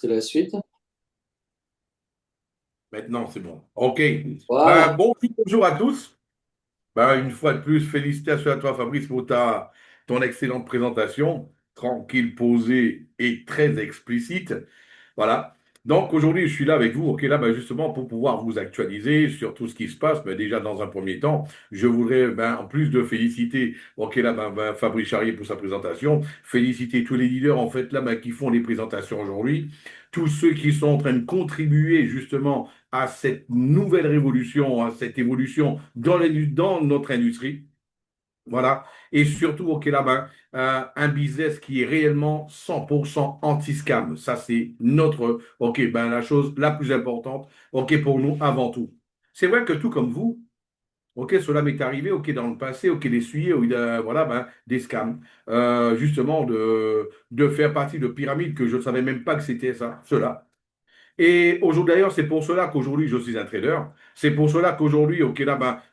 enregistrer la suite. Maintenant, c'est bon. OK. Voilà. Bonjour à tous. Une fois de plus, félicitations à toi, Fabrice, pour ton excellente présentation, tranquille, posée et très explicite. Voilà. Donc aujourd'hui, je suis là avec vous, ok, là, justement, pour pouvoir vous actualiser sur tout ce qui se passe. Mais déjà, dans un premier temps, je voudrais, en plus de féliciter, ok, là, Fabrice Charrier pour sa présentation, féliciter tous les leaders, en fait, là, qui font les présentations aujourd'hui, tous ceux qui sont en train de contribuer, justement, à cette nouvelle révolution, à cette évolution dans notre industrie. Voilà. Et surtout, OK, un business qui est réellement 100% anti-scam. Ça, c'est OK, la chose la plus importante, OK, pour nous avant tout. C'est vrai que tout comme vous, OK, cela m'est arrivé, OK, dans le passé, OK, d'essuyer, voilà, des scams. Justement, de faire partie de pyramides que je ne savais même pas que c'était ça, cela. Et aujourd'hui, d'ailleurs, c'est pour cela qu'aujourd'hui, je suis un trader. C'est pour cela qu'aujourd'hui, OK,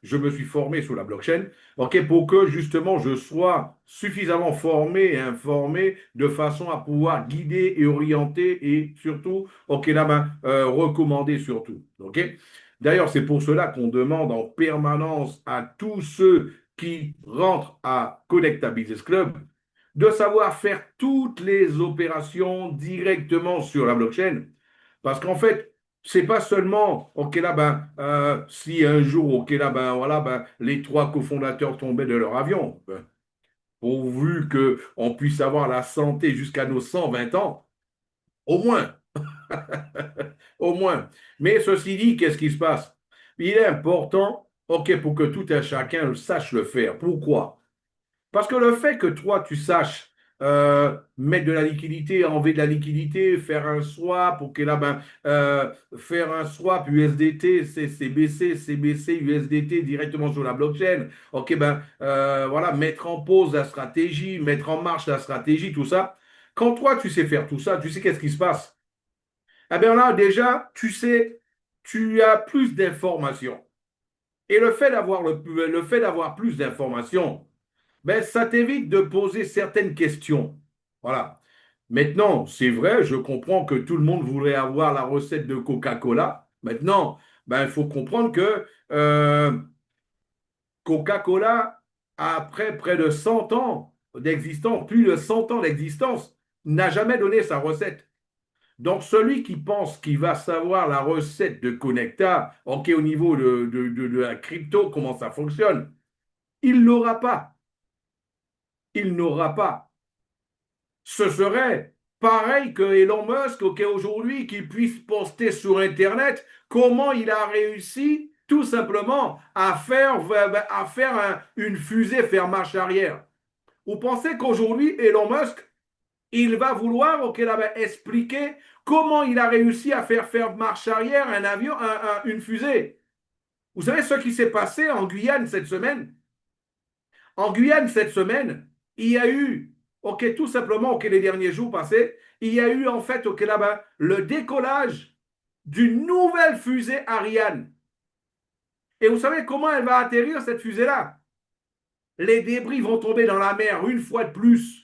je me suis formé sur la blockchain, OK, pour que justement je sois suffisamment formé et informé de façon à pouvoir guider et orienter et surtout, OK, recommander surtout, OK. D'ailleurs, c'est pour cela qu'on demande en permanence à tous ceux qui rentrent à Connecta Business Club de savoir faire toutes les opérations directement sur la blockchain parce qu'en fait, c'est pas seulement, OK, si un jour, OK, voilà, les trois cofondateurs tombaient de leur avion, pourvu qu'on puisse avoir la santé jusqu'à nos 120 ans, au moins, au moins. Mais ceci dit, qu'est-ce qui se passe? Il est important, OK, pour que tout un chacun sache le faire. Pourquoi? Parce que le fait que toi, tu saches mettre de la liquidité, enlever de la liquidité, faire un swap, ok, faire un swap USDT, CBC, CBC, USDT directement sur la blockchain, ok, voilà, mettre en pause la stratégie, mettre en marche la stratégie, tout ça. Quand toi, tu sais faire tout ça, tu sais qu'est-ce qui se passe? Eh bien là, déjà, tu sais, tu as plus d'informations. Et le fait d'avoir plus d'informations, ça t'évite de poser certaines questions. Voilà. Maintenant, c'est vrai, je comprends que tout le monde voudrait avoir la recette de Coca-Cola. Maintenant, il faut comprendre que Coca-Cola, après près de 100 ans d'existence, plus de 100 ans d'existence, n'a jamais donné sa recette. Donc, celui qui pense qu'il va savoir la recette de Connecta, ok, au niveau de la crypto, comment ça fonctionne, il ne l'aura pas. Il n'aura pas. Ce serait pareil que Elon Musk, aujourd'hui, qu'il puisse poster sur Internet comment il a réussi tout simplement à faire une fusée faire marche arrière. Vous pensez qu'aujourd'hui, Elon Musk, il va vouloir expliquer comment il a réussi à faire marche arrière un avion, une fusée. Vous savez ce qui s'est passé en Guyane cette semaine? En Guyane, cette semaine, il y a eu, ok, tout simplement, ok, les derniers jours passés, il y a eu en fait, ok, le décollage d'une nouvelle fusée Ariane. Et vous savez comment elle va atterrir, cette fusée-là? Les débris vont tomber dans la mer une fois de plus.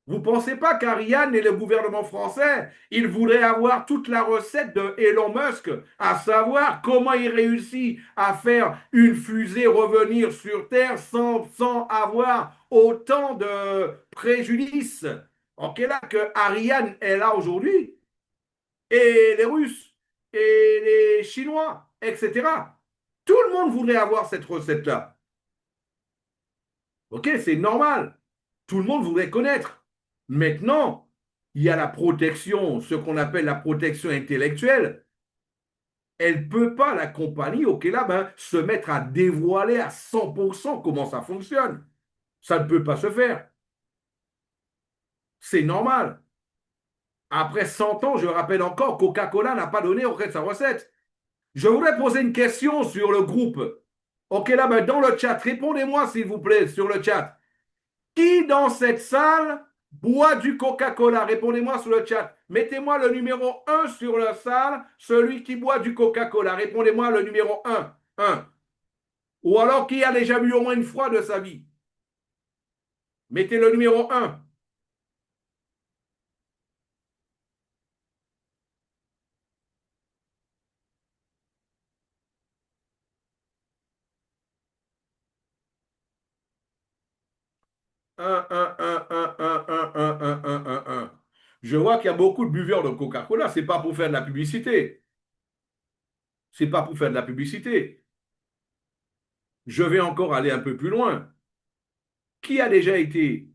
Vous ne pensez pas qu'Ariane et le gouvernement français, ils voudraient avoir toute la recette de Elon Musk, à savoir comment il réussit à faire une fusée revenir sur Terre sans avoir autant de préjudice. Ok, là que Ariane est là aujourd'hui, et les Russes, et les Chinois, etc. Tout le monde voudrait avoir cette recette-là. Ok, c'est normal. Tout le monde voudrait connaître. Maintenant, il y a la protection, ce qu'on appelle la protection intellectuelle. Elle ne peut pas, la compagnie, ok, se mettre à dévoiler à 100% comment ça fonctionne. Ça ne peut pas se faire. C'est normal. Après 100 ans, je rappelle encore, Coca-Cola n'a pas donné auprès de sa recette. Je voudrais poser une question sur le groupe. Ok, dans le chat, répondez-moi s'il vous plaît sur le chat. Qui dans cette salle boit du Coca-Cola? Répondez-moi sur le chat. Mettez-moi le numéro un sur la salle, celui qui boit du Coca-Cola. Répondez-moi le numéro un. Un. Ou alors qui a déjà bu au moins une fois de sa vie. Mettez le numéro un. Un. Je vois qu'il y a beaucoup de buveurs de Coca-Cola. C'est pas pour faire de la publicité. C'est pas pour faire de la publicité. Je vais encore aller un peu plus loin. Qui a déjà été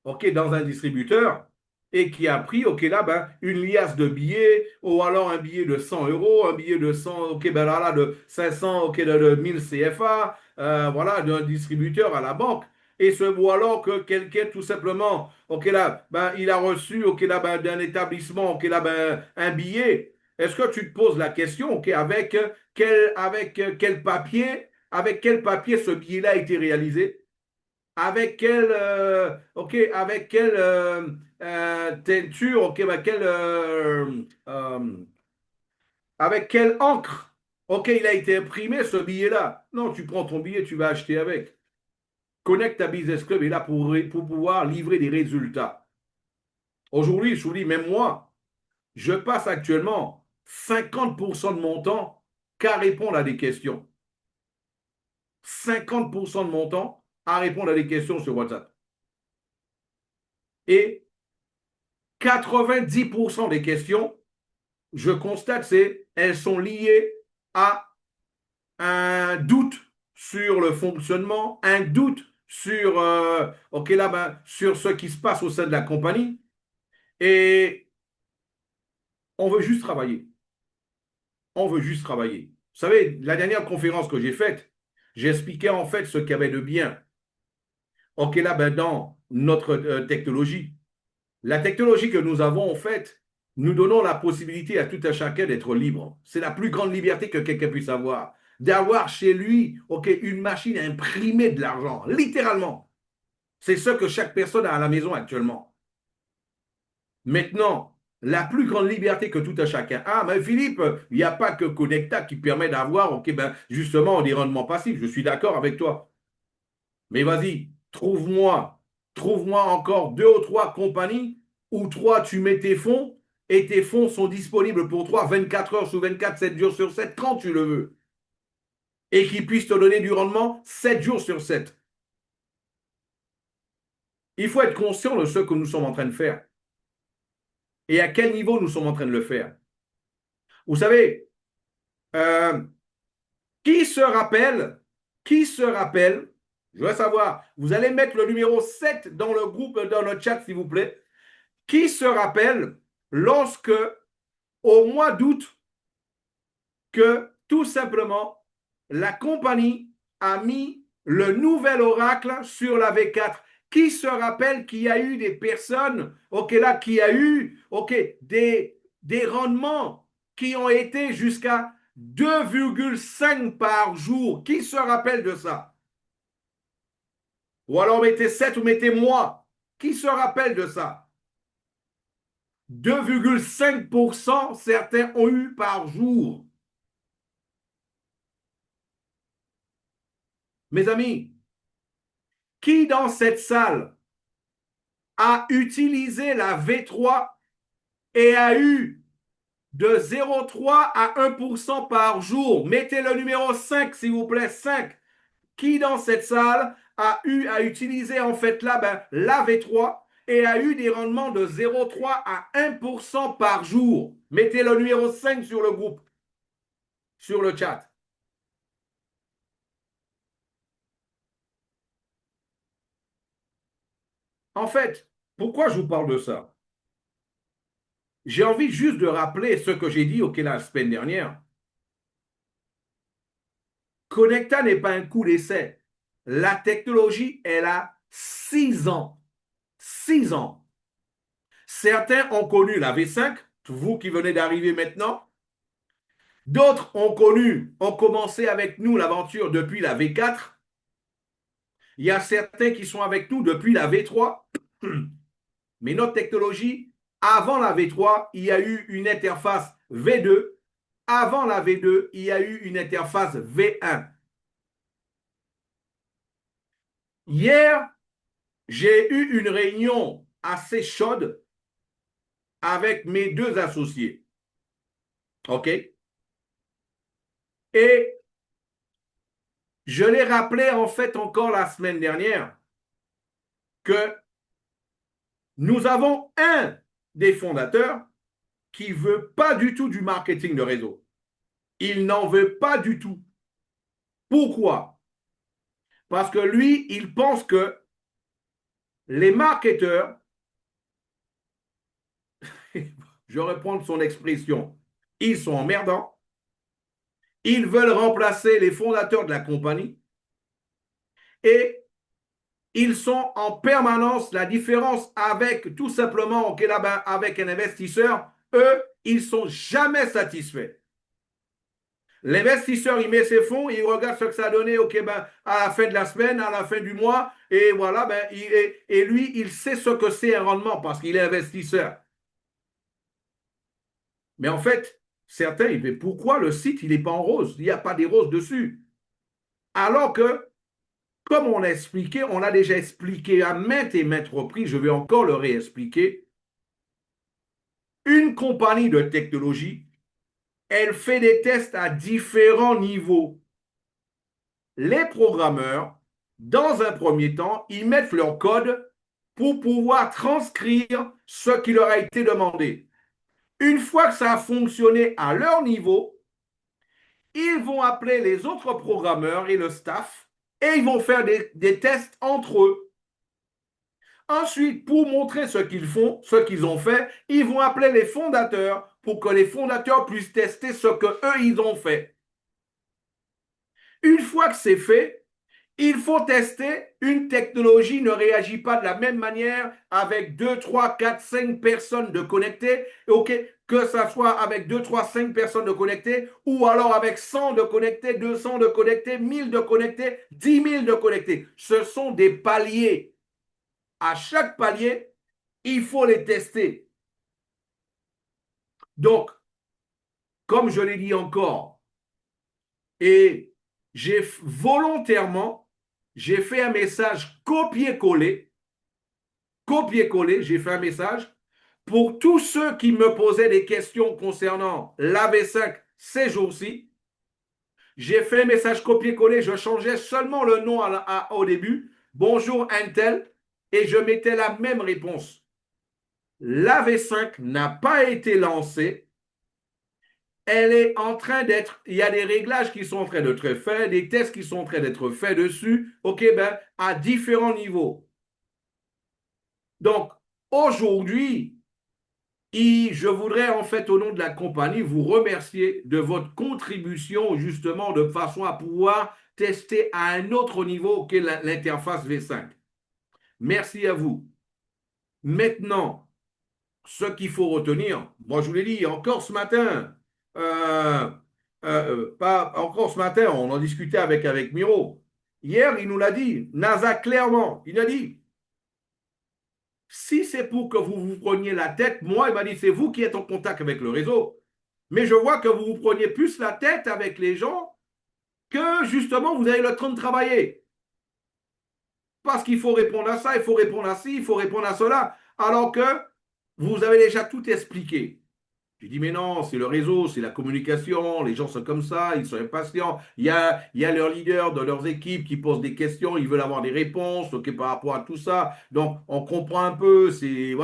ok, dans un distributeur et qui a pris, ok, là, ben, une liasse de billets, ou alors un billet de 100 euros, un billet de 100, ok, ben là, de 500, ok, de 1000 CFA, voilà, d'un distributeur à la banque. Et ce ou alors que quelqu'un, tout simplement, ok, là, ben, il a reçu, ok, là, ben, d'un établissement, ok, là, ben, un billet. Est-ce que tu te poses la question, ok, avec quel papier ce billet-là a été réalisé? Avec quelle teinture, ok, bah, avec quelle encre, ok, il a été imprimé ce billet-là. Non, tu prends ton billet, tu vas acheter avec. Connect ta Business Club est là pour pouvoir livrer des résultats. Aujourd'hui, je vous dis, même moi, je passe actuellement 50% de mon temps qu'à répondre à des questions. 50% de mon temps à répondre à des questions sur WhatsApp. Et 90% des questions, je constate, c'est elles sont liées à un doute sur le fonctionnement, un doute sur, ok, là, ben, sur ce qui se passe au sein de la compagnie. Et on veut juste travailler. On veut juste travailler. Vous savez, la dernière conférence que j'ai faite, j'expliquais en fait ce qu'il y avait de bien. Ok, là, ben, dans notre technologie. La technologie que nous avons, en fait, nous donnons la possibilité à tout un chacun d'être libre. C'est la plus grande liberté que quelqu'un puisse avoir. D'avoir chez lui, ok, une machine à imprimer de l'argent, littéralement. C'est ce que chaque personne a à la maison actuellement. Maintenant, la plus grande liberté que tout un chacun a, mais Philippe, il n'y a pas que Connecta qui permet d'avoir, ok, ben, justement, des rendements passifs. Je suis d'accord avec toi. Mais vas-y, trouve-moi encore deux ou trois compagnies où toi, tu mets tes fonds et tes fonds sont disponibles pour toi 24 heures sur 24, 7 jours sur 7, quand tu le veux. Et qui puissent te donner du rendement 7 jours sur 7. Il faut être conscient de ce que nous sommes en train de faire et à quel niveau nous sommes en train de le faire. Vous savez, euh, qui se rappelle, qui se rappelle, je veux savoir, vous allez mettre le numéro 7 dans le groupe, dans le chat, s'il vous plaît. Qui se rappelle lorsque, au mois d'août, que tout simplement, la compagnie a mis le nouvel oracle sur la V4? Qui se rappelle qu'il y a eu des personnes, ok, là, qui a eu, ok, des rendements qui ont été jusqu'à 2,5 par jour? Qui se rappelle de ça? Ou alors mettez 7 ou mettez moi. Qui se rappelle de ça? 2,5% certains ont eu par jour. Mes amis, qui dans cette salle a utilisé la V3 et a eu de 0,3 à 1% par jour? Mettez le numéro 5, s'il vous plaît, 5. Qui dans cette salle a utilisé en fait là, ben, la V3 et a eu des rendements de 0,3 à 1% par jour? Mettez le numéro 5 sur le groupe, sur le chat. En fait, pourquoi je vous parle de ça? J'ai envie juste de rappeler ce que j'ai dit au la semaine dernière. Connecta n'est pas un coup d'essai. La technologie, elle a 6 ans. 6 ans. Certains ont connu la V5, vous qui venez d'arriver maintenant. D'autres ont commencé avec nous l'aventure depuis la V4. Il y a certains qui sont avec nous depuis la V3. Mais notre technologie, avant la V3, il y a eu une interface V2. Avant la V2, il y a eu une interface V1. Hier, j'ai eu une réunion assez chaude avec mes deux associés. OK? Et je l'ai rappelé en fait encore la semaine dernière. que nous avons un des fondateurs qui ne veut pas du tout du marketing de réseau. Il n'en veut pas du tout. Pourquoi? Parce que lui, il pense que les marketeurs, je reprends son expression, ils sont emmerdants, ils veulent remplacer les fondateurs de la compagnie et ils sont en permanence la différence avec tout simplement okay, là, avec un investisseur. Eux, ils ne sont jamais satisfaits. L'investisseur, il met ses fonds, il regarde ce que ça a donné à la fin de la semaine, à la fin du mois, et voilà, et lui, il sait ce que c'est un rendement parce qu'il est investisseur. Mais en fait, certains, ils disent pourquoi le site, il n'est pas en rose? Il n'y a pas des roses dessus. Alors que, comme on a expliqué, on a déjà expliqué à maintes et maintes reprises, je vais encore le réexpliquer, une compagnie de technologie, elle fait des tests à différents niveaux. Les programmeurs, dans un premier temps, ils mettent leur code pour pouvoir transcrire ce qui leur a été demandé. Une fois que ça a fonctionné à leur niveau, ils vont appeler les autres programmeurs et le staff et ils vont faire des tests entre eux. Ensuite, pour montrer ce qu'ils font, ce qu'ils ont fait, ils vont appeler les fondateurs pour que les fondateurs puissent tester ce que eux ils ont fait. Une fois que c'est fait, il faut tester. Une technologie ne réagit pas de la même manière avec 2, 3, 4, 5 personnes de connectées. OK, que ça soit avec 2, 3, 5 personnes de connectées ou alors avec 100 de connectés, 200 de connectés, 1000 de connectés, 10 000 de connectés. Ce sont des paliers. À chaque palier, il faut les tester. Donc, comme je l'ai dit encore, et j'ai volontairement, j'ai fait un message copier-coller, j'ai fait un message pour tous ceux qui me posaient des questions concernant l'AV5 ces jours-ci. J'ai fait un message copier-coller, je changeais seulement le nom au début, bonjour Intel, et je mettais la même réponse. L'AV5 n'a pas été lancée. Elle est en train d'être, il y a des réglages qui sont en train d'être faits, des tests qui sont en train d'être faits dessus, à différents niveaux. Donc, aujourd'hui, je voudrais en fait, au nom de la compagnie, vous remercier de votre contribution justement de façon à pouvoir tester à un autre niveau que l'interface V5. Merci à vous. Maintenant, ce qu'il faut retenir, moi je vous l'ai dit encore ce matin, pas encore ce matin, on en discutait avec Miro. Hier, il nous l'a dit, NASA clairement, il a dit, si c'est pour que vous vous preniez la tête, moi, il m'a dit, c'est vous qui êtes en contact avec le réseau. Mais je vois que vous vous preniez plus la tête avec les gens que justement vous avez le temps de travailler. Parce qu'il faut répondre à ça, il faut répondre à ci, il faut répondre à cela. Alors que vous avez déjà tout expliqué. Je dis, mais non, c'est le réseau, c'est la communication, les gens sont comme ça, ils sont impatients. Il y a leurs leaders de leurs équipes qui posent des questions, ils veulent avoir des réponses par rapport à tout ça. Donc, on comprend un peu, c'est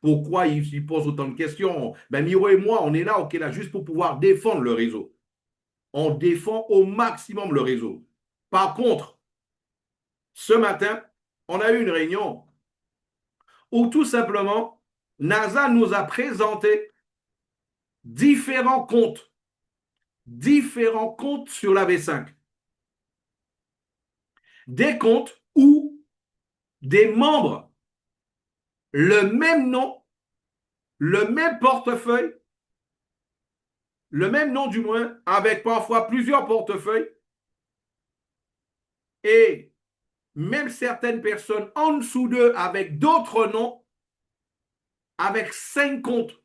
pourquoi ils posent autant de questions. Ben, Miro et moi, on est là, OK, là, juste pour pouvoir défendre le réseau. On défend au maximum le réseau. Par contre, ce matin, on a eu une réunion où tout simplement, NASA nous a présenté différents comptes sur la V5. Des comptes où des membres, le même nom, le même portefeuille, le même nom du moins, avec parfois plusieurs portefeuilles, et même certaines personnes en dessous d'eux avec d'autres noms, avec 5 comptes,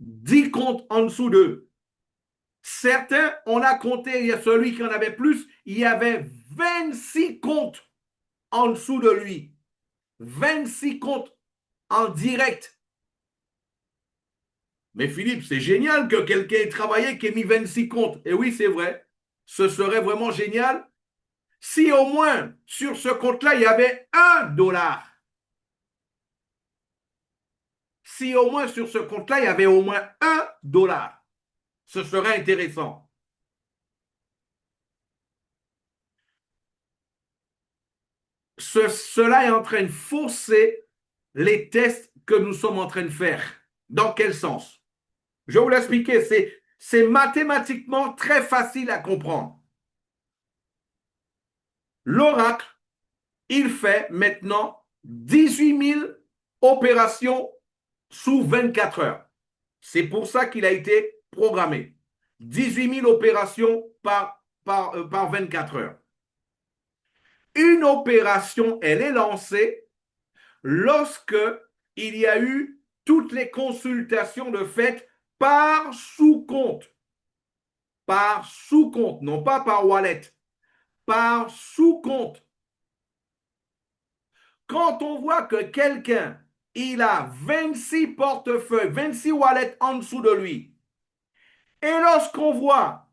10 comptes en dessous d'eux. Certains, on a compté, il y a celui qui en avait plus, il y avait 26 comptes en dessous de lui. 26 comptes en direct. Mais Philippe, c'est génial que quelqu'un ait travaillé, qui ait mis 26 comptes. Et oui, c'est vrai. Ce serait vraiment génial Si au moins sur ce compte-là, il y avait $1, si au moins sur ce compte-là, il y avait au moins $1, ce serait intéressant. Cela est en train de fausser les tests que nous sommes en train de faire. Dans quel sens? Je vais vous l'expliquer. C'est mathématiquement très facile à comprendre. L'oracle, il fait maintenant 18 000 opérations sous 24 heures. C'est pour ça qu'il a été programmé. 18 000 opérations par 24 heures. Une opération, elle est lancée lorsque il y a eu toutes les consultations de fait par sous-compte. Par sous-compte, non pas par wallet, par sous-compte. Quand on voit que quelqu'un, il a 26 portefeuilles, 26 wallets en dessous de lui, et lorsqu'on voit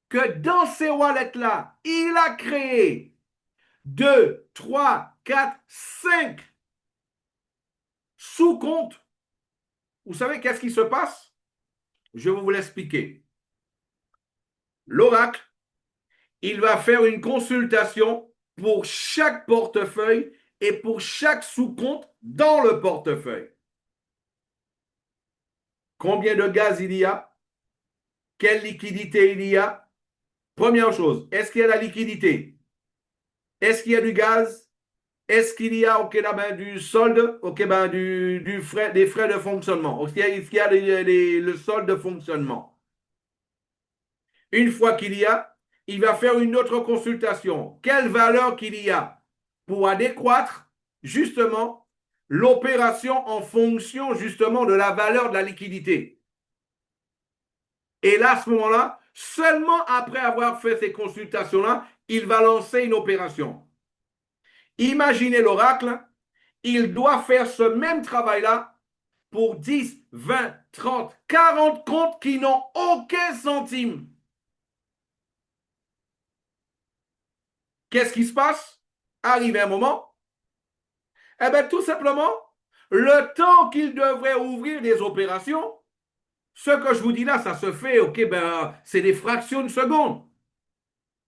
que dans ces wallets-là, il a créé 2, 3, 4, 5 sous-comptes, vous savez qu'est-ce qui se passe? Je vais vous l'expliquer. L'oracle, il va faire une consultation pour chaque portefeuille et pour chaque sous-compte dans le portefeuille. Combien de gaz il y a? Quelle liquidité il y a? Première chose, est-ce qu'il y a la liquidité? Est-ce qu'il y a du gaz? Est-ce qu'il y a du solde, des frais de fonctionnement? Est-ce qu'il y a le solde de fonctionnement? Une fois qu'il y a, il va faire une autre consultation. Quelle valeur qu'il y a pour adéquatre justement l'opération en fonction justement de la valeur de la liquidité. Et là, à ce moment-là, seulement après avoir fait ces consultations-là, il va lancer une opération. Imaginez l'oracle, il doit faire ce même travail-là pour 10, 20, 30, 40 comptes qui n'ont aucun centime. Qu'est-ce qui se passe? Arrivé un moment, eh bien tout simplement, le temps qu'il devrait ouvrir des opérations, ce que je vous dis là, ça se fait, c'est des fractions de seconde.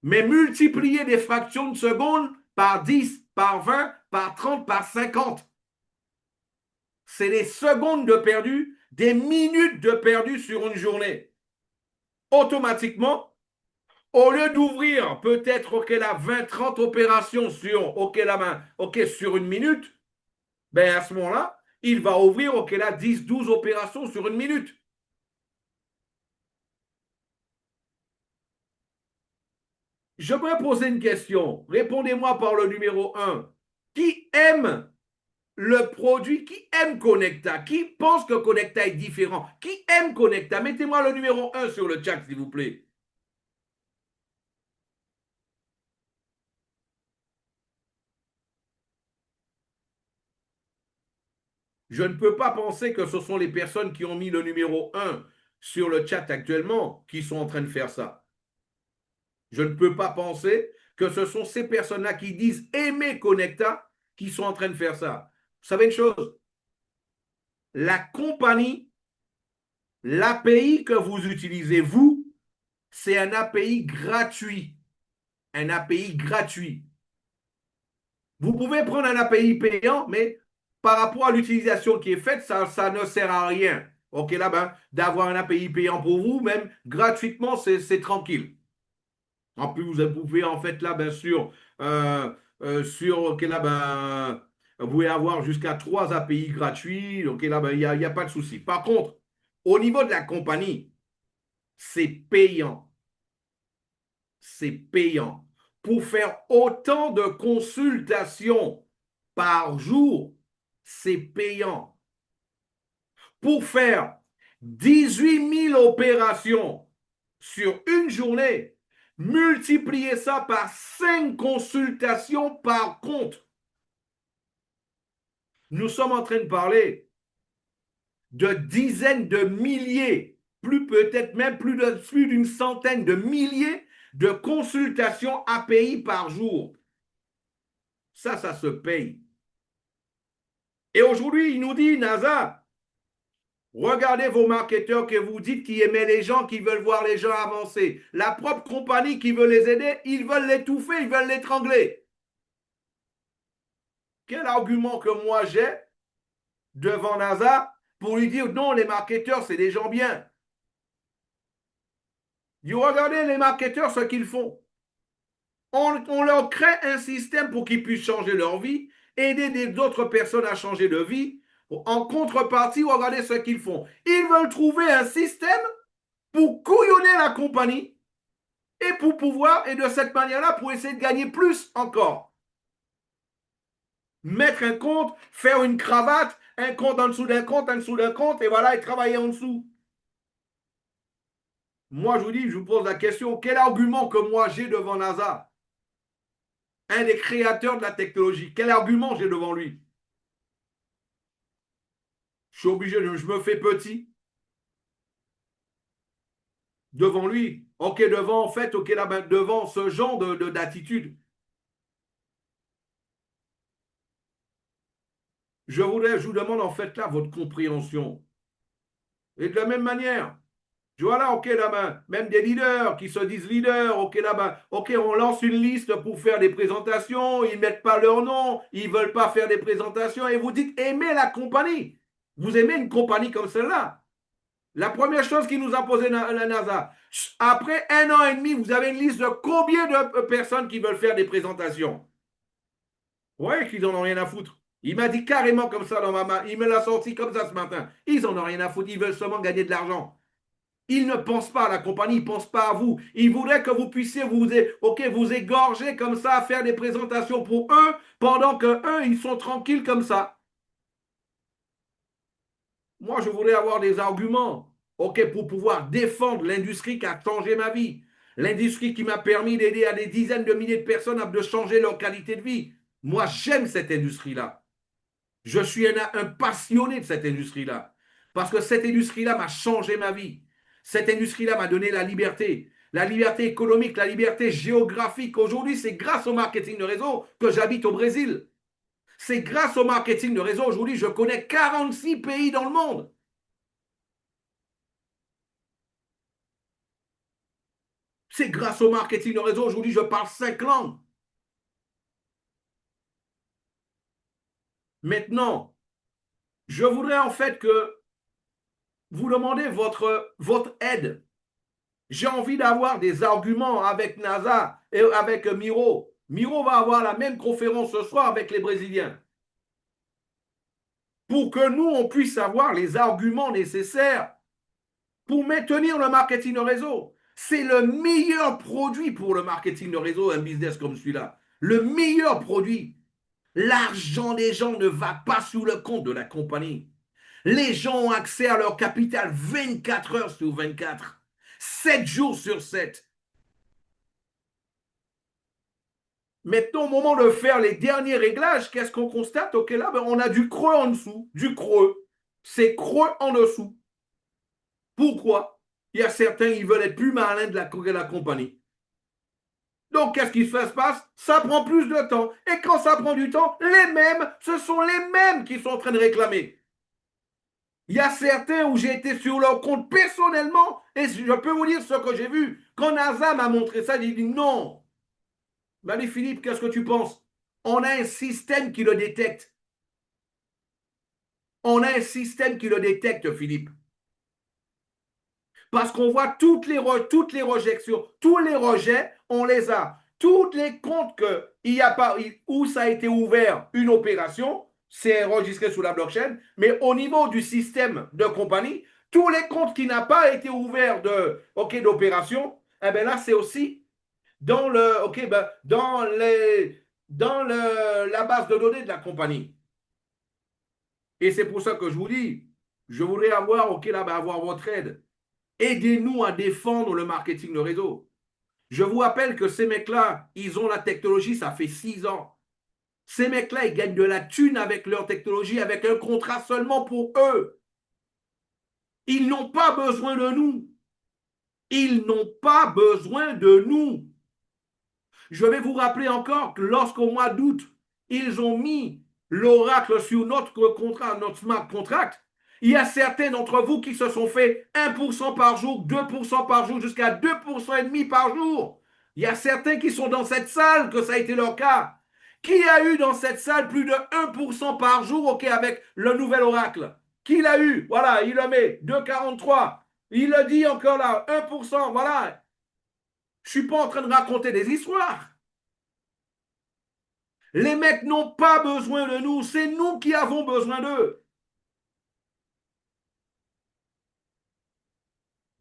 Mais multiplier des fractions de seconde par 10, par 20, par 30, par 50, c'est des secondes de perdu, des minutes de perdu sur une journée. Automatiquement, au lieu d'ouvrir peut-être 20, 30 opérations sur sur une minute, ben à ce moment-là, il va ouvrir 10, 12 opérations sur une minute. Je vais poser une question. Répondez-moi par le numéro 1. Qui aime le produit? Qui aime Connecta? Qui pense que Connecta est différent? Qui aime Connecta? Mettez-moi le numéro 1 sur le chat, s'il vous plaît. Je ne peux pas penser que ce sont les personnes qui ont mis le numéro 1 sur le chat actuellement qui sont en train de faire ça. Je ne peux pas penser que ce sont ces personnes-là qui disent aimer Connecta qui sont en train de faire ça. Vous savez une chose? La compagnie, l'API que vous utilisez, vous, c'est un API gratuit. Un API gratuit. Vous pouvez prendre un API payant, mais par rapport à l'utilisation qui est faite, ça ne sert à rien. OK, là, d'avoir un API payant pour vous, même gratuitement, c'est tranquille. En plus, vous pouvez en fait là, bien sûr, OK, là, vous pouvez avoir jusqu'à 3 API gratuits. OK, là, il n'y a pas de souci. Par contre, au niveau de la compagnie, c'est payant. C'est payant. Pour faire autant de consultations par jour, c'est payant. Pour faire 18 000 opérations sur une journée, multipliez ça par 5 consultations par compte. Nous sommes en train de parler de dizaines de milliers, peut-être même plus d'une centaine de milliers de consultation API par jour. Ça se paye. Et aujourd'hui, il nous dit, NASA, regardez vos marketeurs que vous dites qui aimaient les gens, qui veulent voir les gens avancer. La propre compagnie qui veut les aider, ils veulent l'étouffer, ils veulent l'étrangler. Quel argument que moi j'ai devant NASA pour lui dire non, les marketeurs, c'est des gens bien. Regardez les marketeurs, ce qu'ils font. On leur crée un système pour qu'ils puissent changer leur vie, aider d'autres personnes à changer de vie. En contrepartie, regardez ce qu'ils font. Ils veulent trouver un système pour couillonner la compagnie et pour pouvoir, et de cette manière-là, pour essayer de gagner plus encore. Mettre un compte, faire une cravate, un compte en dessous d'un compte, en dessous d'un compte, et voilà, et travailler en dessous. Moi, je vous dis, je vous pose la question, quel argument que moi j'ai devant NASA, un des créateurs de la technologie, quel argument j'ai devant lui? Je suis obligé, je me fais petit devant lui. Ok, devant, en fait, ok, là, ben, devant ce genre d'attitude. Je vous demande en fait là votre compréhension. Et de la même manière, voilà, ok, là-bas, même des leaders qui se disent leaders, ok, là-bas, ok, on lance une liste pour faire des présentations, ils ne mettent pas leur nom, ils ne veulent pas faire des présentations, et vous dites, aimez la compagnie. Vous aimez une compagnie comme celle-là. La première chose qui nous a posé la NASA, après 1 an et demi, vous avez une liste de combien de personnes qui veulent faire des présentations? Ouais, qu'ils en ont rien à foutre. Il m'a dit carrément comme ça dans ma main. Il me l'a sorti comme ça ce matin. Ils en ont rien à foutre. Ils veulent seulement gagner de l'argent. Ils ne pensent pas à la compagnie, ils ne pensent pas à vous. Ils voudraient que vous puissiez vous égorger comme ça, à faire des présentations pour eux, pendant que eux, ils sont tranquilles comme ça. Moi, je voudrais avoir des arguments, ok, pour pouvoir défendre l'industrie qui a changé ma vie. L'industrie qui m'a permis d'aider à des dizaines de milliers de personnes à de changer leur qualité de vie. Moi, j'aime cette industrie-là. Je suis un passionné de cette industrie-là. Parce que cette industrie-là m'a changé ma vie. Cette industrie-là m'a donné la liberté économique, la liberté géographique. Aujourd'hui, c'est grâce au marketing de réseau que j'habite au Brésil. C'est grâce au marketing de réseau. Aujourd'hui, je connais 46 pays dans le monde. C'est grâce au marketing de réseau. Aujourd'hui, je parle 5 langues. Maintenant, je voudrais en fait que vous demandez votre aide. J'ai envie d'avoir des arguments avec NASA et avec Miro. Miro va avoir la même conférence ce soir avec les Brésiliens. Pour que nous, on puisse avoir les arguments nécessaires pour maintenir le marketing de réseau. C'est le meilleur produit pour le marketing de réseau, un business comme celui-là. Le meilleur produit. L'argent des gens ne va pas sous le compte de la compagnie. Les gens ont accès à leur capital 24 heures sur 24, 7 jours sur 7. Maintenant, au moment de faire les derniers réglages, qu'est-ce qu'on constate? Ok, là, ben, on a du creux en dessous, du creux. C'est creux en dessous. Pourquoi? Il y a certains, ils veulent être plus malins que la compagnie. Donc, qu'est-ce qui se passe? Ça prend plus de temps. Et quand ça prend du temps, ce sont les mêmes qui sont en train de réclamer. Il y a certains où j'ai été sur leur compte personnellement et je peux vous dire ce que j'ai vu. Quand NASA m'a montré ça, il dit non. Marie-Philippe, qu'est-ce que tu penses? On a un système qui le détecte. On a un système qui le détecte, Philippe. Parce qu'on voit toutes les rejections, tous les rejets, on les a. Toutes les comptes il y a pas, où ça a été ouvert une opération, c'est enregistré sous la blockchain, mais au niveau du système de compagnie, tous les comptes qui n'ont pas été ouverts d'opération, eh ben là, c'est aussi dans la base de données de la compagnie. Et c'est pour ça que je vous dis, je voudrais avoir votre aide. Aidez-nous à défendre le marketing de réseau. Je vous rappelle que ces mecs-là, ils ont la technologie, ça fait 6 ans. Ces mecs-là, ils gagnent de la thune avec leur technologie, avec un contrat seulement pour eux. Ils n'ont pas besoin de nous. Ils n'ont pas besoin de nous. Je vais vous rappeler encore que lorsqu'au mois d'août, ils ont mis l'oracle sur notre contrat, notre smart contract, il y a certains d'entre vous qui se sont fait 1% par jour, 2% par jour, jusqu'à 2,5% par jour. Il y a certains qui sont dans cette salle que ça a été leur cas. Qui a eu dans cette salle plus de 1% par jour, ok, avec le nouvel oracle? Qui l'a eu? Voilà, il le met, 2,43. Il le dit encore là, 1%, voilà. Je ne suis pas en train de raconter des histoires. Les mecs n'ont pas besoin de nous, c'est nous qui avons besoin d'eux.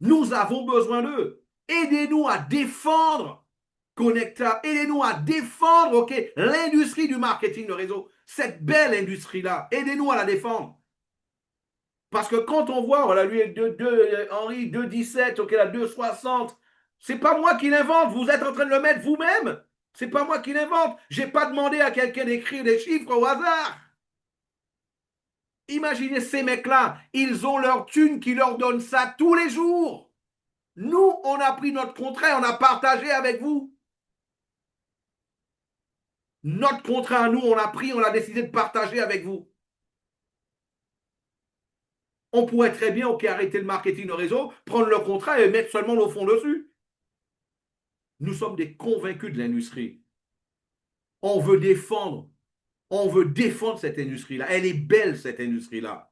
Nous avons besoin d'eux. Aidez-nous à défendre Connecta, aidez-nous à défendre l'industrie du marketing de réseau, cette belle industrie-là. Aidez-nous à la défendre. Parce que quand on voit, voilà, lui, Henri 2,17, ok, la 2,60, c'est pas moi qui l'invente, vous êtes en train de le mettre vous-même. C'est pas moi qui l'invente. J'ai pas demandé à quelqu'un d'écrire des chiffres au hasard. Imaginez ces mecs-là, ils ont leur thune qui leur donne ça tous les jours. Nous, on a pris notre contrat, on a partagé avec vous. Notre contrat à nous, on l'a pris, on a décidé de partager avec vous. On pourrait très bien, ok, arrêter le marketing de réseau, prendre le contrat et mettre seulement nos fonds dessus. Nous sommes des convaincus de l'industrie. On veut défendre, on veut défendre cette industrie-là. Elle est belle, cette industrie-là.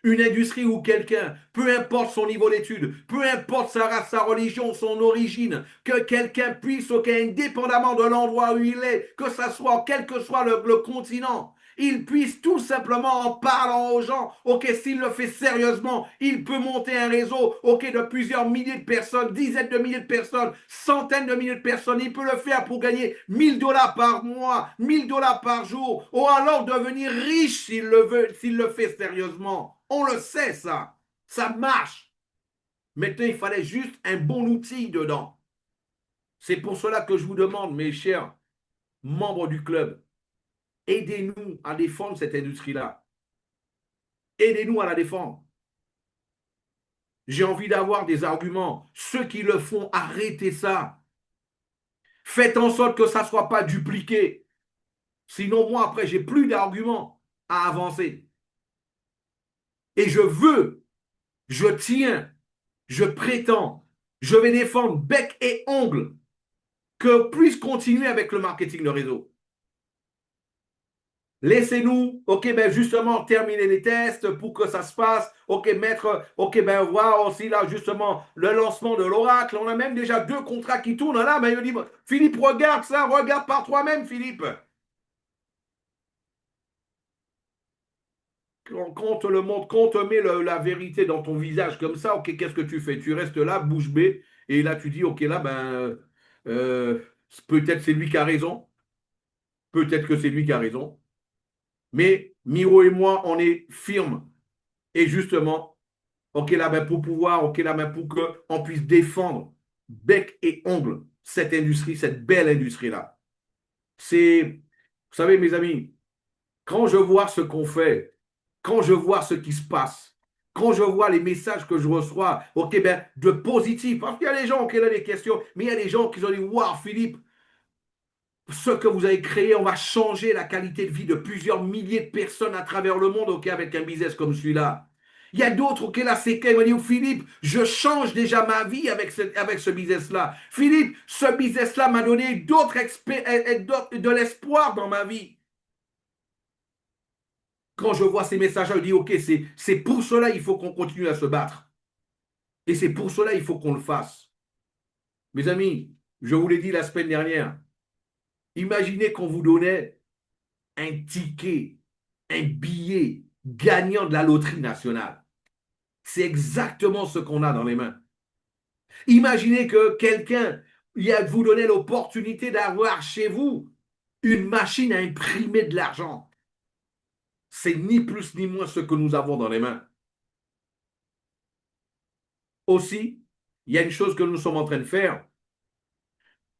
Une industrie où quelqu'un, peu importe son niveau d'études, peu importe sa race, sa religion, son origine, que quelqu'un puisse, indépendamment de l'endroit où il est, que ça soit, quel que soit le continent, il puisse tout simplement en parlant aux gens, s'il le fait sérieusement, il peut monter un réseau, de plusieurs milliers de personnes, dizaines de milliers de personnes, centaines de milliers de personnes, il peut le faire pour gagner 1 000 $ par mois, 1 000 $ par jour, ou alors devenir riche s'il le veut, s'il le fait sérieusement. On le sait, ça. Ça marche. Maintenant, il fallait juste un bon outil dedans. C'est pour cela que je vous demande, mes chers membres du club, aidez-nous à défendre cette industrie-là. Aidez-nous à la défendre. J'ai envie d'avoir des arguments. Ceux qui le font, arrêtez ça. Faites en sorte que ça ne soit pas dupliqué. Sinon, moi, après, j'ai plus d'arguments à avancer. Et je tiens, je prétends, je vais défendre bec et ongle que puisse continuer avec le marketing de réseau. Laissez-nous, ben justement, terminer les tests pour que ça se passe. Mettre, ben voir aussi là, justement, le lancement de l'Oracle. On a même déjà 2 contrats qui tournent là. Ben, il dit, Philippe, regarde ça, regarde par toi-même, Philippe. Quand on te le montre, quand on te met la vérité dans ton visage comme ça, qu'est-ce que tu fais? Tu restes là, bouche bée, et là, tu dis, là, ben, euh, peut-être c'est lui qui a raison. Peut-être que c'est lui qui a raison. Mais Miro et moi, on est firmes. Et justement, là, ben, pour pouvoir, là, ben, pour qu'on puisse défendre bec et ongle cette industrie, cette belle industrie-là. Vous savez, mes amis, quand je vois ce qu'on fait, quand je vois ce qui se passe, quand je vois les messages que je reçois, ben, de positif, parce qu'il y a des gens qui ont des questions, mais il y a des gens qui ont dit, waouh, Philippe, ce que vous avez créé, on va changer la qualité de vie de plusieurs milliers de personnes à travers le monde, avec un business comme celui-là. Il y a d'autres, là, c'est quand même dit, Philippe, je change déjà ma vie avec ce business-là. Philippe, ce business-là m'a donné de l'espoir dans ma vie. Quand je vois ces messages-là, je dis, c'est pour cela il faut qu'on continue à se battre. Et c'est pour cela il faut qu'on le fasse. Mes amis, je vous l'ai dit la semaine dernière, imaginez qu'on vous donnait un ticket, un billet gagnant de la loterie nationale. C'est exactement ce qu'on a dans les mains. Imaginez que quelqu'un vous donnait l'opportunité d'avoir chez vous une machine à imprimer de l'argent. C'est ni plus ni moins ce que nous avons dans les mains. Aussi, il y a une chose que nous sommes en train de faire.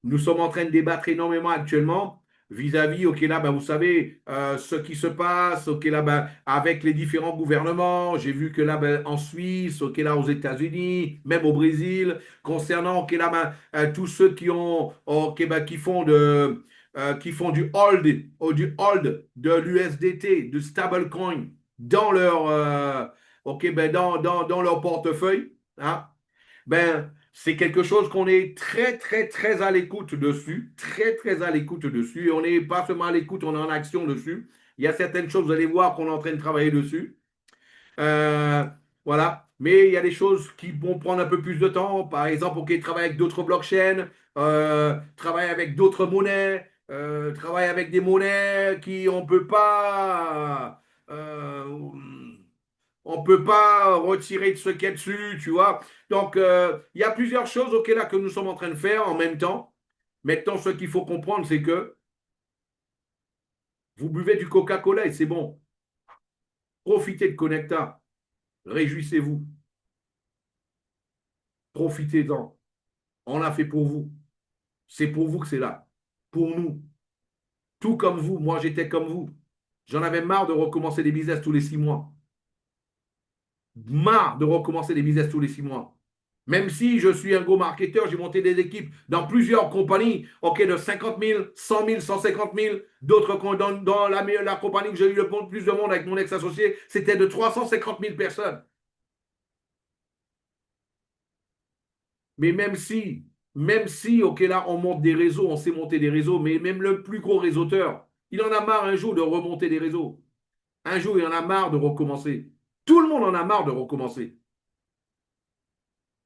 Nous sommes en train de débattre énormément actuellement vis-à-vis, ok, là, ben, vous savez, ce qui se passe, ok, là, ben, avec les différents gouvernements. J'ai vu que là, ben, en Suisse, ok, là, aux États-Unis, même au Brésil, concernant, ok, là, ben, tous ceux qui ont, ok, ben, qui font du hold de l'USDT, du stablecoin dans leur, ok, ben, dans leur portefeuille, hein, ben, c'est quelque chose qu'on est très, très, très à l'écoute dessus, très, très à l'écoute dessus. Et on n'est pas seulement à l'écoute, on est en action dessus. Il y a certaines choses, vous allez voir qu'on est en train de travailler dessus. Euh, voilà. Mais il y a des choses qui vont prendre un peu plus de temps. Par exemple, OK, travailler avec d'autres blockchains, travailler avec d'autres monnaies, travailler avec des monnaies qui on peut pas retirer de ce qu'il y a dessus, tu vois. Donc, il y a plusieurs choses OK, là, que nous sommes en train de faire en même temps. Maintenant, ce qu'il faut comprendre, c'est que vous buvez du Coca-Cola et c'est bon. Profitez de Connecta. Réjouissez-vous. Profitez-en. On l'a fait pour vous. C'est pour vous que c'est là. Pour nous. Tout comme vous. Moi, j'étais comme vous. J'en avais marre de recommencer des business tous les 6 mois. Marre de recommencer des business tous les 6 mois. Même si je suis un gros marketeur, j'ai monté des équipes dans plusieurs compagnies, ok, de 50 000, 100 000, 150 000. D'autres, dans la compagnie où j'ai eu le plus de monde avec mon ex-associé, c'était de 350 000 personnes. Mais même si, ok, là, on monte des réseaux, on sait monter des réseaux, mais même le plus gros réseauteur, il en a marre un jour de remonter des réseaux. Un jour, il en a marre de recommencer. Tout le monde en a marre de recommencer.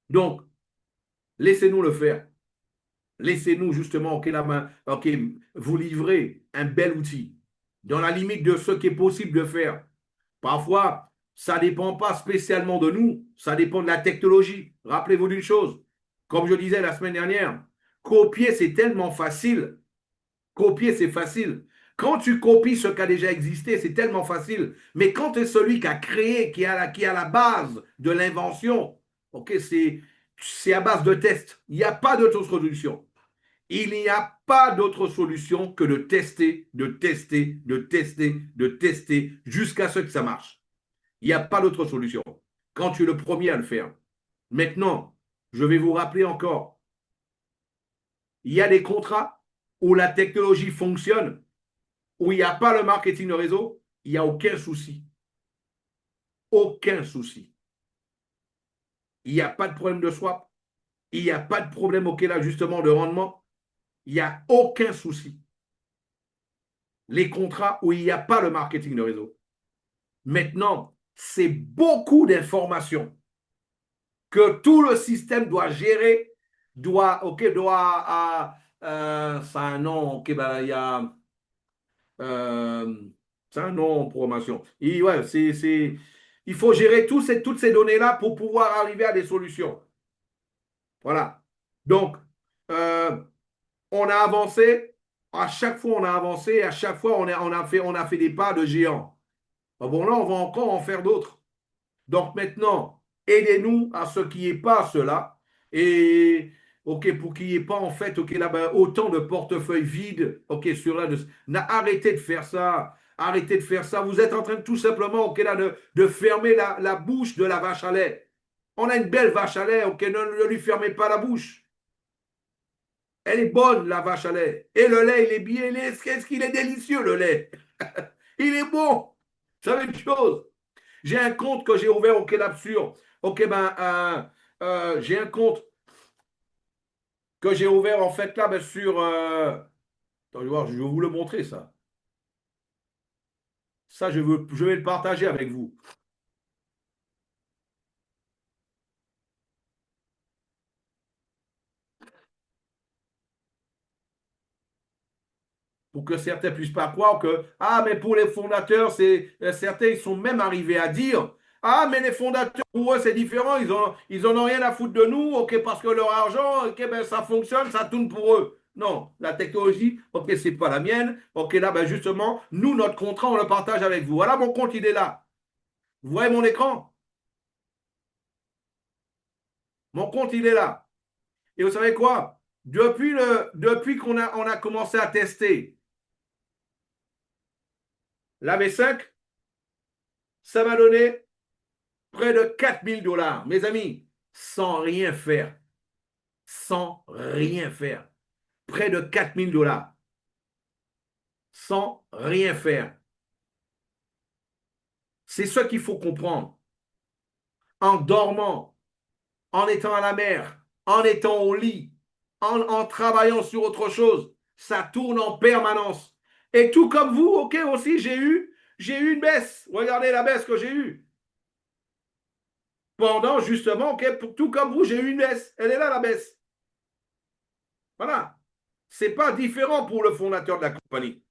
Donc, laissez-nous le faire. Laissez-nous justement, ok, la main, ok, vous livrer un bel outil dans la limite de ce qui est possible de faire. Parfois, ça ne dépend pas spécialement de nous, ça dépend de la technologie. Rappelez-vous d'une chose, comme je disais la semaine dernière, copier, c'est tellement facile. Copier, c'est facile. Quand tu copies ce qui a déjà existé, c'est tellement facile. Mais quand tu es celui qui a créé, qui a la base de l'invention, ok, c'est à base de tests. Il n'y a pas d'autre solution. Il n'y a pas d'autre solution que de tester, de tester, de tester, de tester jusqu'à ce que ça marche. Il n'y a pas d'autre solution. Quand tu es le premier à le faire. Maintenant, je vais vous rappeler encore, il y a des contrats où la technologie fonctionne, où il n'y a pas le marketing de réseau, il n'y a aucun souci. Aucun souci. Il n'y a pas de problème de swap, il n'y a pas de problème auquel ajustement de rendement, il n'y a aucun souci. Les contrats où il n'y a pas le marketing de réseau. Maintenant, c'est beaucoup d'informations que tout le système doit gérer, ça a un nom, ok, ben, euh, c'est un nom en programmation. Et ouais, il faut gérer toutes ces données-là pour pouvoir arriver à des solutions. Voilà. Donc, euh, on a avancé. À chaque fois, on a avancé. À chaque fois, on a fait des pas de géant. Bon, là, on va encore en faire d'autres. Donc maintenant, aidez-nous à ce qu'il n'y ait pas cela. Et OK, pour qu'il n'y ait pas en fait OK, là, ben, autant de portefeuilles vides OK, sur là. Arrêtez de faire ça. Arrêtez de faire ça. Vous êtes en train de tout simplement OK, là, de fermer la bouche de la vache à lait. On a une belle vache à lait. OK, ne lui fermez pas la bouche. Elle est bonne, la vache à lait. Et le lait, il est bien. Qu'est-ce qu'il est délicieux, le lait. Il est bon. Vous savez une chose? J'ai un compte que j'ai ouvert au Quai d'Absurde. Ok, ben, j'ai un compte que j'ai ouvert en fait là ben, sur. Attends, je vais vous le montrer ça. Ça, je vais le partager avec vous. Pour que certains puissent pas croire que, ah, mais pour les fondateurs, certains, ils sont même arrivés à dire, ah, mais les fondateurs, pour eux, c'est différent, ils en ont rien à foutre de nous, ok, parce que leur argent, ok, ben, ça fonctionne, ça tourne pour eux. Non, la technologie, ok, c'est pas la mienne, ok, là, ben, justement, nous, notre contrat, on le partage avec vous. Voilà, mon compte, il est là. Vous voyez mon écran? Mon compte, il est là. Et vous savez quoi? Depuis qu'on a commencé à tester, La V5, ça m'a donné près de 4 000 $. Mes amis, sans rien faire. Sans rien faire. Près de 4 000 $. Sans rien faire. C'est ce qu'il faut comprendre. En dormant, en étant à la mer, en étant au lit, en travaillant sur autre chose, ça tourne en permanence. Et tout comme vous, ok, aussi, j'ai eu une baisse. Regardez la baisse que j'ai eue. Pendant justement, ok, tout comme vous, j'ai eu une baisse. Elle est là, la baisse. Voilà. C'est pas différent pour le fondateur de la compagnie.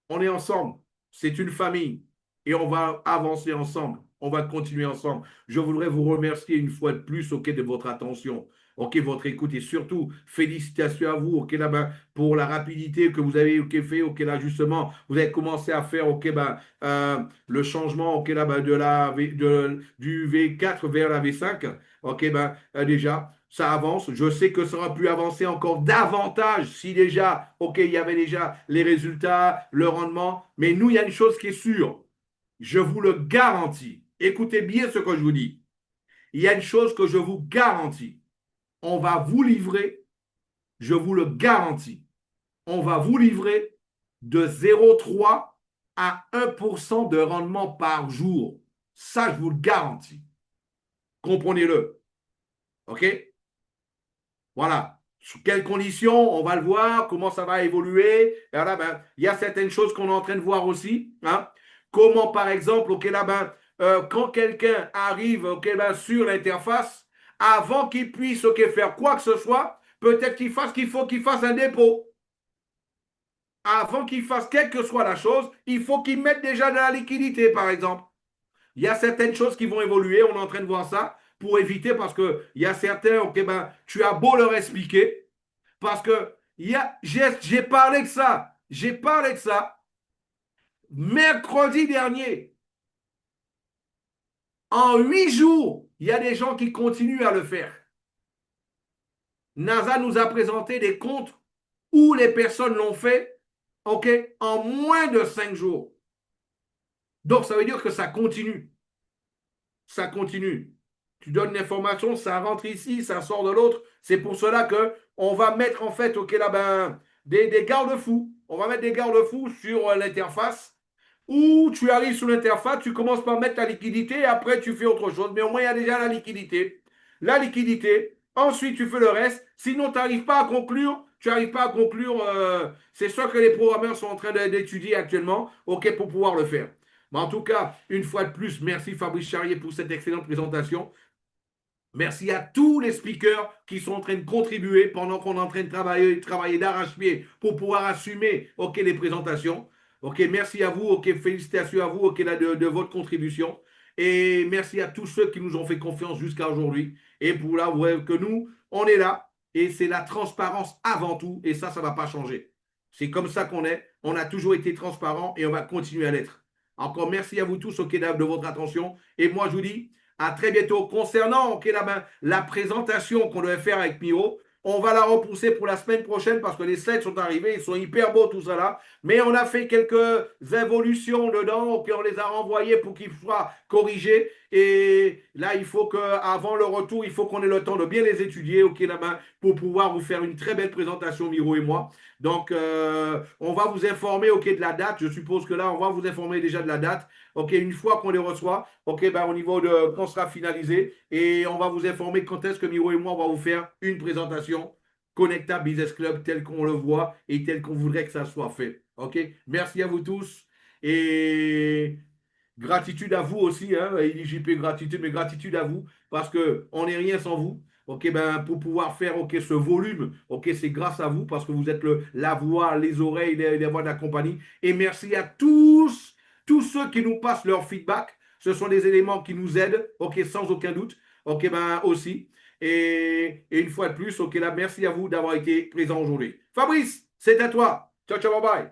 On est ensemble. C'est une famille. Et on va avancer ensemble. On va continuer ensemble. Je voudrais vous remercier une fois de plus, ok, de votre attention, ok, votre écoute et surtout félicitations à vous, ok, là-bas, pour la rapidité que vous avez, ok, fait, ok, là, justement, vous avez commencé à faire, ok, ben, le changement, ok, là, ben, du V4 vers la V5, ok, ben, déjà, ça avance. Je sais que ça aura pu avancer encore davantage si déjà, ok, il y avait déjà les résultats, le rendement. Mais nous, il y a une chose qui est sûre. Je vous le garantis. Écoutez bien ce que je vous dis. Il y a une chose que je vous garantis. On va vous livrer, je vous le garantis, on va vous livrer de 0,3 à 1% de rendement par jour. Ça, je vous le garantis. Comprenez-le. OK? Voilà. Sous quelles conditions, on va le voir, comment ça va évoluer. Et là, ben, il y a certaines choses qu'on est en train de voir aussi. Hein. Comment, par exemple, ok, là, ben, quand quelqu'un arrive ok, ben, sur l'interface, avant qu'il puisse ok, faire quoi que ce soit, peut-être qu'il faut qu'il fasse un dépôt. Avant qu'il fasse quelle que soit la chose, il faut qu'il mette déjà de la liquidité, par exemple. Il y a certaines choses qui vont évoluer, on est en train de voir ça, pour éviter, parce qu'il y a certains, ok, ben, tu as beau leur expliquer, parce que j'ai parlé de ça. J'ai parlé de ça mercredi dernier. En 8 jours, il y a des gens qui continuent à le faire. NASA nous a présenté des comptes où les personnes l'ont fait ok, en moins de 5 jours. Donc, ça veut dire que ça continue. Ça continue. Tu donnes l'information, ça rentre ici, ça sort de l'autre. C'est pour cela que on va mettre en fait, ok, là, ben, des garde-fous. On va mettre des garde-fous sur l'interface où tu arrives sur l'interface, tu commences par mettre ta liquidité et après tu fais autre chose. Mais au moins, il y a déjà la liquidité. La liquidité, ensuite tu fais le reste. Sinon, tu n'arrives pas à conclure. Tu n'arrives pas à conclure. C'est ça que les programmeurs sont en train d'étudier actuellement, ok, pour pouvoir le faire. Mais en tout cas, une fois de plus, merci Fabrice Charrier pour cette excellente présentation. Merci à tous les speakers qui sont en train de contribuer pendant qu'on est en train de travailler d'arrache-pied pour pouvoir assumer ok, les présentations. Ok, merci à vous, ok, félicitations à vous ok, là, de votre contribution. Et merci à tous ceux qui nous ont fait confiance jusqu'à aujourd'hui. Et pour là, ouais, que nous, on est là. Et c'est la transparence avant tout. Et ça ne va pas changer. C'est comme ça qu'on est. On a toujours été transparent et on va continuer à l'être. Encore merci à vous tous ok, de votre attention. Et moi, je vous dis à très bientôt. Concernant ok, la présentation qu'on devait faire avec Miro, on va la repousser pour la semaine prochaine parce que les slides sont arrivés, ils sont hyper beaux tout ça là. Mais on a fait quelques évolutions dedans, puis on les a renvoyés pour qu'ils soient corrigés. Et là, il faut qu'avant le retour, il faut qu'on ait le temps de bien les étudier, ok, là-bas, pour pouvoir vous faire une très belle présentation, Miro et moi. Donc, on va vous informer, ok, de la date. Je suppose que là, on va vous informer déjà de la date. Ok, une fois qu'on les reçoit, ok, ben, au niveau de quand sera finalisé, et on va vous informer quand est-ce que Miro et moi, on va vous faire une présentation Connecta Business Club tel qu'on le voit et tel qu'on voudrait que ça soit fait. Ok, merci à vous tous et gratitude à vous aussi, hein, IDJP gratitude, mais gratitude à vous parce que on n'est rien sans vous. Ok, ben pour pouvoir faire ok ce volume, ok, c'est grâce à vous parce que vous êtes la voix, les oreilles, les voix de la compagnie. Et merci à tous ceux qui nous passent leur feedback. Ce sont des éléments qui nous aident, ok, sans aucun doute. Ok, ben aussi. Et une fois de plus, ok, là, merci à vous d'avoir été présent aujourd'hui. Fabrice, c'est à toi. Ciao, ciao, bye bye.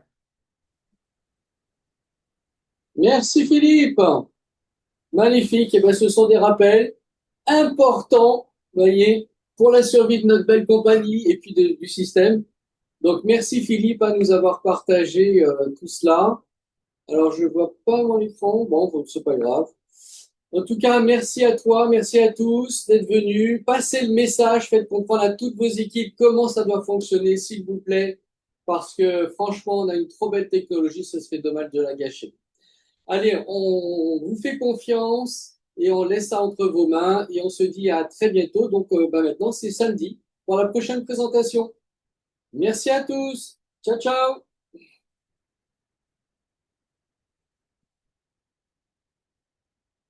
Merci Philippe. Magnifique. Et ben, ce sont des rappels importants, voyez, pour la survie de notre belle compagnie et puis du système. Donc, merci Philippe à nous avoir partagé tout cela. Alors, je ne vois pas mon écran. Bon, c'est pas grave. En tout cas, merci à toi, merci à tous d'être venus. Passez le message, faites comprendre à toutes vos équipes comment ça doit fonctionner, s'il vous plaît, parce que franchement, on a une trop belle technologie, ça se fait dommage de la gâcher. Allez, on vous fait confiance et on laisse ça entre vos mains et on se dit à très bientôt. Donc, maintenant, c'est samedi pour la prochaine présentation. Merci à tous. Ciao, ciao.